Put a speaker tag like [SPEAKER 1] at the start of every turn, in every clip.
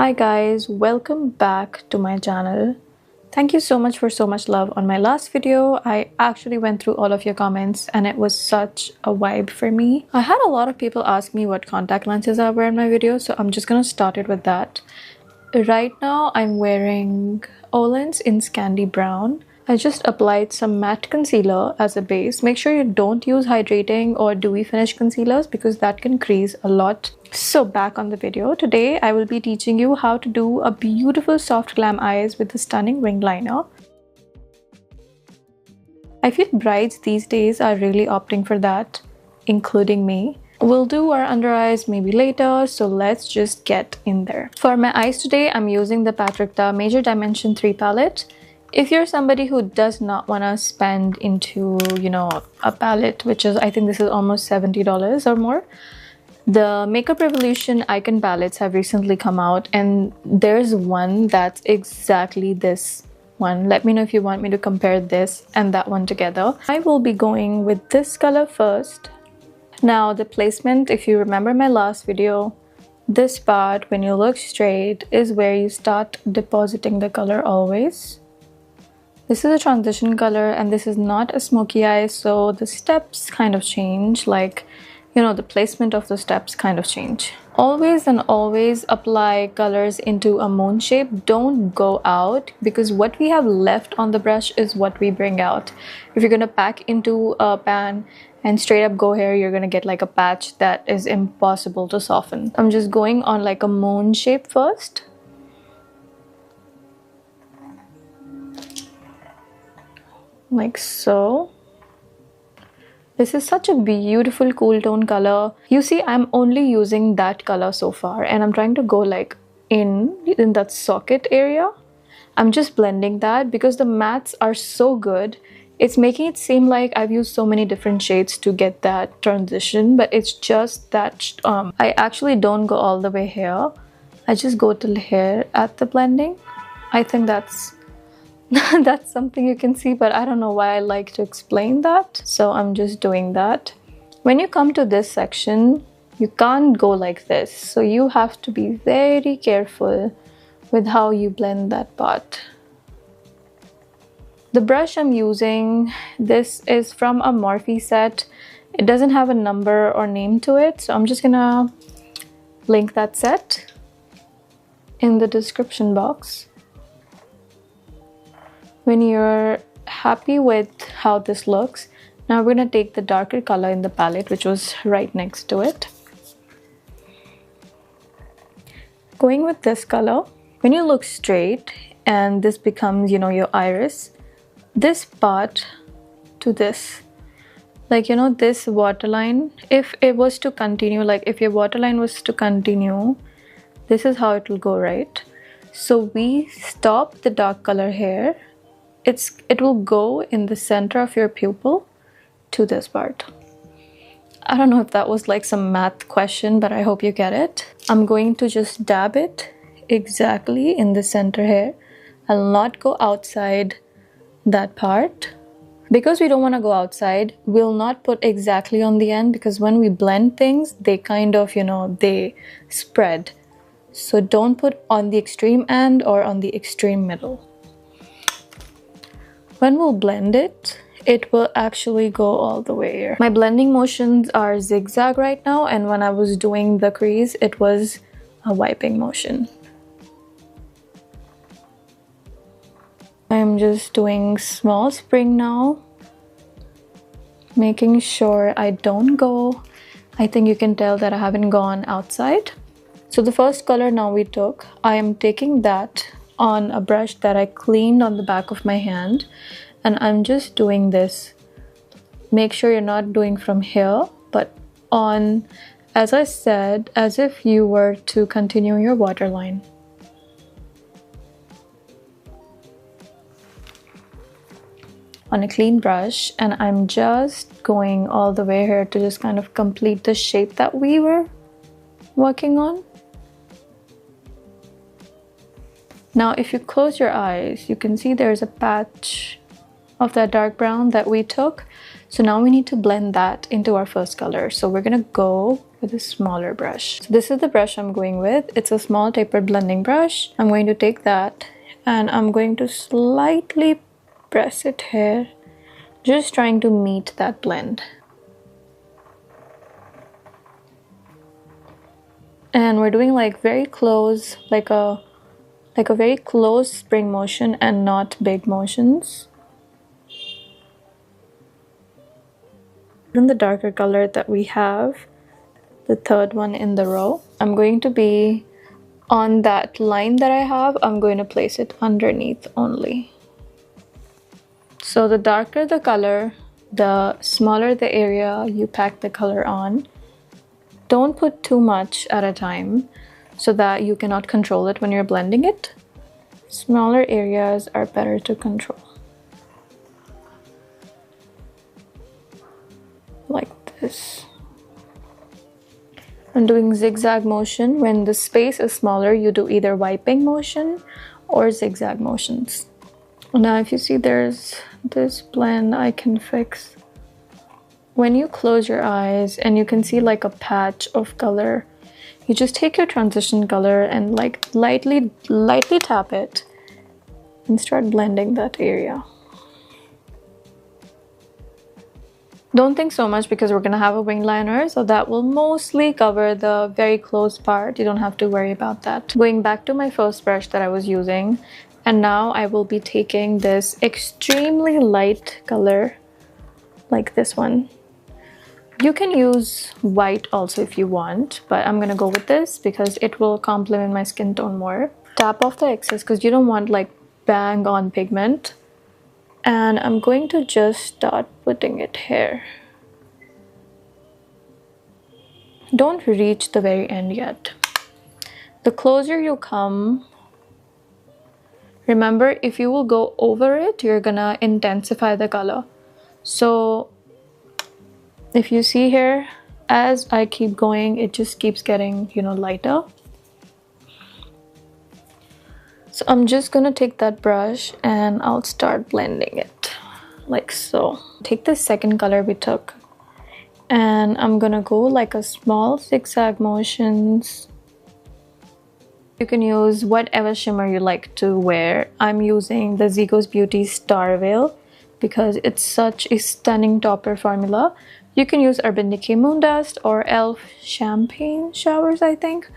[SPEAKER 1] Hi guys, welcome back to my channel. Thank you so much for so much love on my last video. I actually went through all of your comments and it was such a vibe for me. I had a lot of people ask me what contact lenses I wear in my videos, so I'm just gonna start it with that. Right now I'm wearing Olens in Scandi Brown. I just applied some matte concealer as a base. Make sure you don't use hydrating or dewy finish concealers because that can crease a lot. So back on the video, today I will be teaching you how to do a beautiful soft glam eyes with a stunning ring liner. I feel brides these days are really opting for that, including me. We'll do our under eyes maybe later, so let's just get in there. For my eyes today, I'm using the Patrick Ta Major Dimension 3 palette. If you're somebody who does not want to spend into, a palette, which is, I think this is almost $70 or more, the Makeup Revolution Icon palettes have recently come out, and there's one that's exactly this one. Let me know if you want me to compare this and that one together. I will be going with this color first. Now the placement, if you remember my last video, this part when you look straight is where you start depositing the color always. This is a transition color and this is not a smoky eye, so the steps kind of change, the placement of the steps kind of change. Always and always apply colors into a moon shape. Don't go out, because what we have left on the brush is what we bring out. If you're gonna pack into a pan and straight up go here, you're gonna get like a patch that is impossible to soften. I'm just going on like a moon shape first. Like so. This is such a beautiful cool tone color. You see, I'm only using that color so far and I'm trying to go like in that socket area. I'm just blending that because the mattes are so good. It's making it seem like I've used so many different shades to get that transition, but it's just that I actually don't go all the way here. I just go till here at the blending. I think that's that's something you can see, but I don't know why I like to explain that, so I'm just doing that. When you come to this section, you can't go like this, so you have to be very careful with how you blend that part. The brush I'm using, this is from a Morphe set. It doesn't have a number or name to it, so I'm just gonna link that set in the description box. When you're happy with how this looks, now we're gonna take the darker color in the palette, which was right next to it. Going with this color, when you look straight and this becomes, your iris, this part to this, this waterline, if it was to continue, if your waterline was to continue, this is how it will go, right? So we stop the dark color here. It will go in the center of your pupil to this part. I don't know if that was like some math question, but I hope you get it. I'm going to just dab it exactly in the center here. I'll not go outside that part. Because we don't want to go outside, we'll not put exactly on the end, because when we blend things, they kind of, they spread. So don't put on the extreme end or on the extreme middle. When we'll blend it, it will actually go all the way here. My blending motions are zigzag right now, and when I was doing the crease, it was a wiping motion. I'm just doing small spring now, making sure I don't go. I think you can tell that I haven't gone outside. So the first color now we took, I am taking that on a brush that I cleaned on the back of my hand, and I'm just doing this. Make sure you're not doing from here, but on, as I said, as if you were to continue your waterline. On a clean brush, and I'm just going all the way here to just kind of complete the shape that we were working on. Now, if you close your eyes, you can see there's a patch of that dark brown that we took. So now we need to blend that into our first color. So we're gonna go with a smaller brush. So this is the brush I'm going with. It's a small tapered blending brush. I'm going to take that and I'm going to slightly press it here, just trying to meet that blend. And we're doing like very close, like a very close spring motion and not big motions. Then the darker color that we have, the third one in the row, I'm going to be on that line that I have, I'm going to place it underneath only. So the darker the color, the smaller the area you pack the color on. Don't put too much at a time so that you cannot control it when you're blending it. Smaller areas are better to control. Like this. I'm doing zigzag motion. When the space is smaller, you do either wiping motion or zigzag motions. Now if you see there's this blend I can fix. When you close your eyes and you can see like a patch of color, you just take your transition color and like lightly tap it and start blending that area. Don't think so much because we're gonna have a wing liner, so that will mostly cover the very close part. You don't have to worry about that. Going back to my first brush that I was using, and now I will be taking this extremely light color like this one. You can use white also if you want, but I'm gonna go with this because it will complement my skin tone more. Tap off the excess because you don't want like bang on pigment. And I'm going to just start putting it here. Don't reach the very end yet. The closer you come, remember if you will go over it, you're gonna intensify the color. So if you see here, as I keep going, it just keeps getting, you know, lighter. So I'm just gonna take that brush and I'll start blending it like so. Take the second color we took and I'm gonna go like a small zigzag motions. You can use whatever shimmer you like to wear. I'm using the Zico's Beauty Star Veil because it's such a stunning topper formula. You can use Urban Decay Moon Dust or e.l.f. Champagne Showers, I think.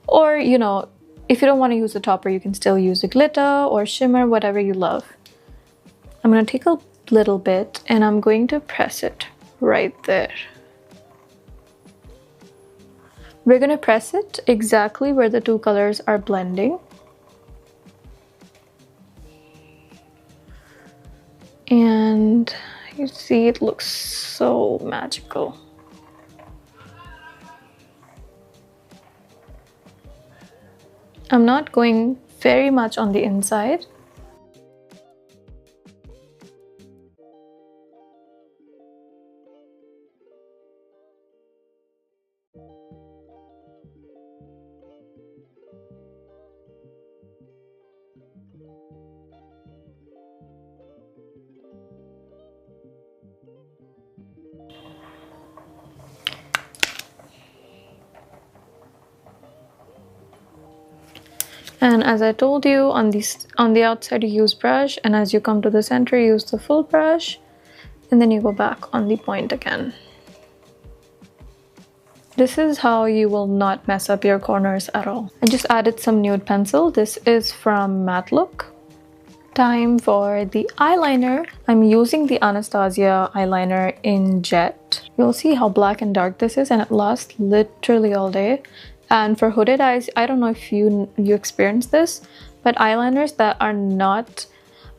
[SPEAKER 1] Or, you know, if you don't want to use a topper, you can still use a glitter or shimmer, whatever you love. I'm going to take a little bit and I'm going to press it right there. We're going to press it exactly where the two colors are blending. And you see it looks so magical. I'm not going very much on the inside. And as I told you, on the outside you use brush, and as you come to the center you use the full brush, and then you go back on the point again. This is how you will not mess up your corners at all. I just added some nude pencil. This is from Matte Look. Time for the eyeliner. I'm using the Anastasia eyeliner in Jet. You'll see how black and dark this is, and it lasts literally all day. And for hooded eyes, I don't know if you experience this, but eyeliners that are not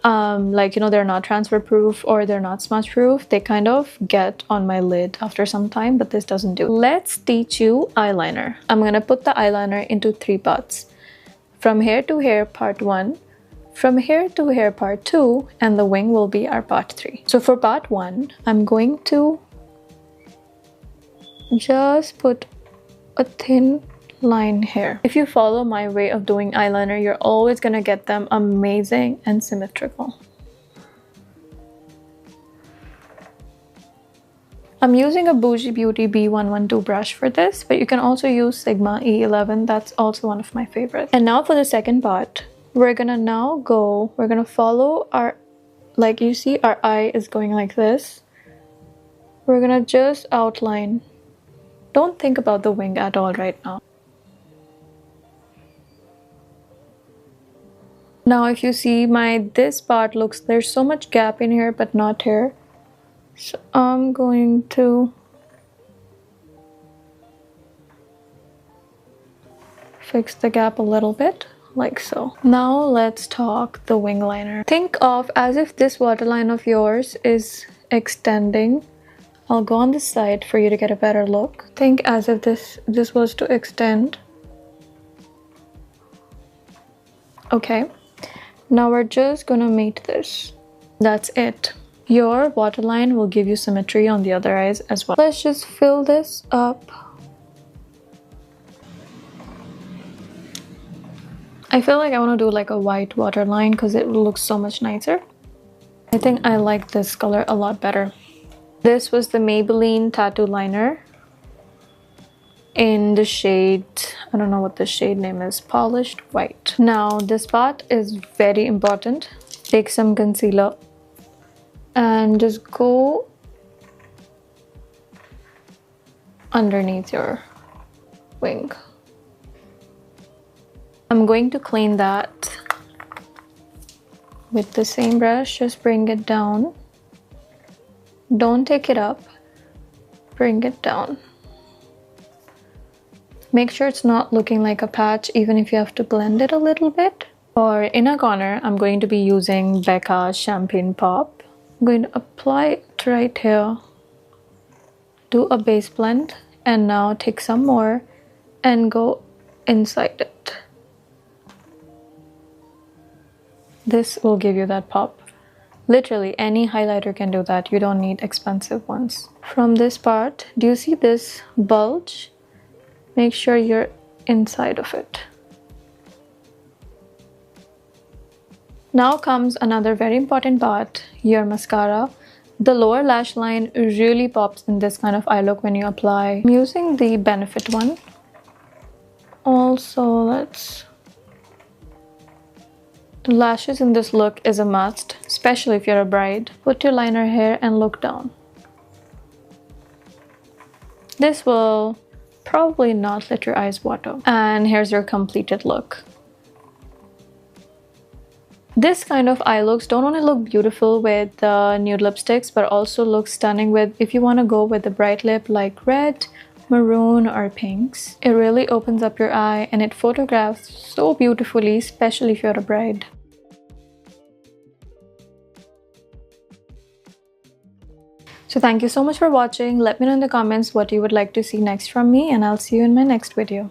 [SPEAKER 1] like, you know, they're not transfer proof or they're not smudge proof, they kind of get on my lid after some time, but this doesn't do. Let's teach you eyeliner. I'm gonna put the eyeliner into 3 parts. From hair to hair, part 1. From hair to hair, part 2. And the wing will be our part 3. So for part 1, I'm going to just put a thin line here. If you follow my way of doing eyeliner, you're always gonna get them amazing and symmetrical. I'm using a Bougie Beauty B112 brush for this, but you can also use Sigma E11. That's also one of my favorites. And now for the second part, we're gonna follow our, like you see, our eye is going like this. We're gonna just outline. Don't think about the wing at all right now. Now if you see this part looks, there's so much gap in here but not here. So I'm going to fix the gap a little bit, like so. Now let's talk the wing liner. Think of as if this waterline of yours is extending. I'll go on this side for you to get a better look. Think as if this was to extend. Okay. Now we're just gonna mate this. That's it. Your waterline will give you symmetry on the other eyes as well. Let's just fill this up. I feel like I want to do like a white waterline because it looks so much nicer. I think I like this color a lot better. This was the Maybelline Tattoo Liner in the shade, I don't know what the shade name is, Polished White. Now this part is very important. Take some concealer and just go underneath your wing. I'm going to clean that with the same brush. Just bring it down. Don't take it up, bring it down. Make sure it's not looking like a patch, even if you have to blend it a little bit. For inner corner, I'm going to be using Becca Champagne Pop. I'm going to apply it right here. Do a base blend, and now take some more and go inside it. This will give you that pop. Literally, any highlighter can do that. You don't need expensive ones. From this part, do you see this bulge? Make sure you're inside of it. Now comes another very important part, your mascara. The lower lash line really pops in this kind of eye look when you apply. I'm using the Benefit one. Also, lashes in this look is a must, especially if you're a bride. Put your liner here and look down. This will probably not let your eyes water. And here's your completed look. This kind of eye looks don't only look beautiful with nude lipsticks, but also look stunning with, if you want to go with a bright lip like red, maroon or pinks. It really opens up your eye and it photographs so beautifully, especially if you're a bride. So thank you so much for watching. Let me know in the comments what you would like to see next from me, and I'll see you in my next video.